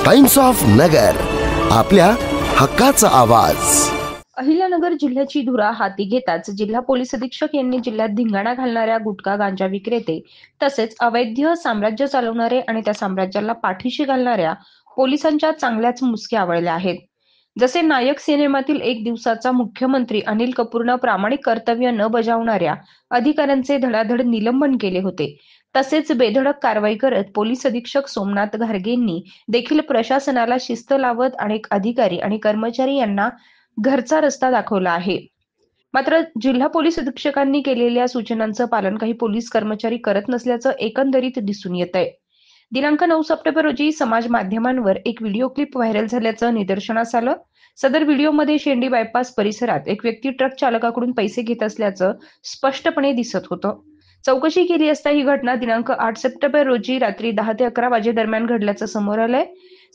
Times of Nagar, आपल्या हक्काचा आवाज। अहिल्यानगर जिल्ह्याची धुरा हाती घेताच जिल्हा पोलीस अधीक्षक यांनी जिल्ह्यात धिंगाणा घालणाऱ्या गुटखा गांजा विक्रेते तसेच अवैध साम्राज्य चालवणारे आणि त्या साम्राज्याला पाठीशी घालणाऱ्या पोलिसांच्या चांगल्याच मुसक्या आवळल्या आहेत। जसे नायक सिनेमातील एक दिवसाचा मुख्यमंत्री अनिल कपूरनं प्रामाणिक कर्तव्य न बजावणाऱ्या अधिकाऱ्यांचे धडाधड निलंबन केले होते, तसेच बेधडक कारवाई करत पोलीस अधीक्षक सोमनाथ घारगेंनी देखील प्रशासनाला शिस्त लावत अनेक अधिकारी आणि कर्मचारी यांना घरचा रस्ता दाखवला आहे। मात्र जिल्हा पोलीस अधीक्षकांनी केलेल्या सूचनांचं पालन काही पोलीस कर्मचारी करत नसल्याचं एकंदरीत दिसून येत आहे। दिनांक 9 सप्टेंबर रोजी समाज माध्यमांवर एक व्हिडिओ क्लिप व्हायरल झाल्याचं निदर्शनास आलं। सदर व्हिडिओमध्ये शेंडी बायपास परिसरात एक व्यक्ती ट्रक चालकाकडून पैसे घेत असल्याचं स्पष्टपणे दिसत होतं। चौकशी केली असता ही घटना दिनांक 8 सप्टेंबर रोजी रात्री 10 ते 11 वाजेदरम्यान घडल्याचं समोर आलंय।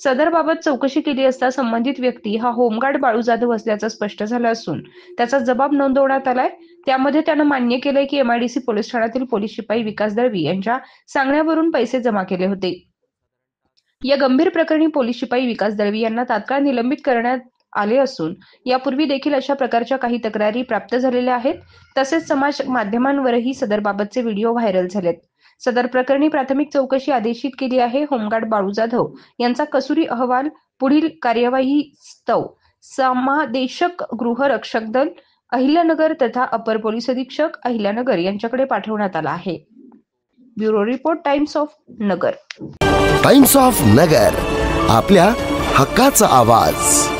सदरबाबत चौकशी केली असता संबंधित व्यक्ती हा होमगार्ड बाळू जाधव असल्याचं स्पष्ट झालं असून त्याचा जबाब नोंदवण्यात आलाय। त्यामध्ये त्यानं मान्य केलंय की MIDC पोलीस ठाण्यातील पोलीस शिपाई विकास दळवी यांच्या सांगण्यावरून पैसे जमा केले होते। या गंभीर प्रकरणी पोलीस शिपाई विकास दळवी यांना तात्काळ निलंबित करण्यात आले असून यापूर्वी देखील अशा प्रकारच्या काही तक्रारी प्राप्त झालेल्या आहेत। तसेच समाज माध्यमांवरही सदरबाबतचे व्हिडिओ व्हायरल झालेत। सदर प्रकरणी प्राथमिक चौकशी आदेशित केली आहे। होमगार्ड बाळू जाधव यांचा कसुरी अहवाल पुढील कार्यवाहीस्तव समादेशक गृहरक्षक दल अहिल्यानगर तथा अपर पोलीस अधीक्षक अहिल्यानगर यांच्याकडे पाठवण्यात आला आहे। Bureau report, Times of Nagar. Times of Nagar, आपल्या हक्काचा आवाज।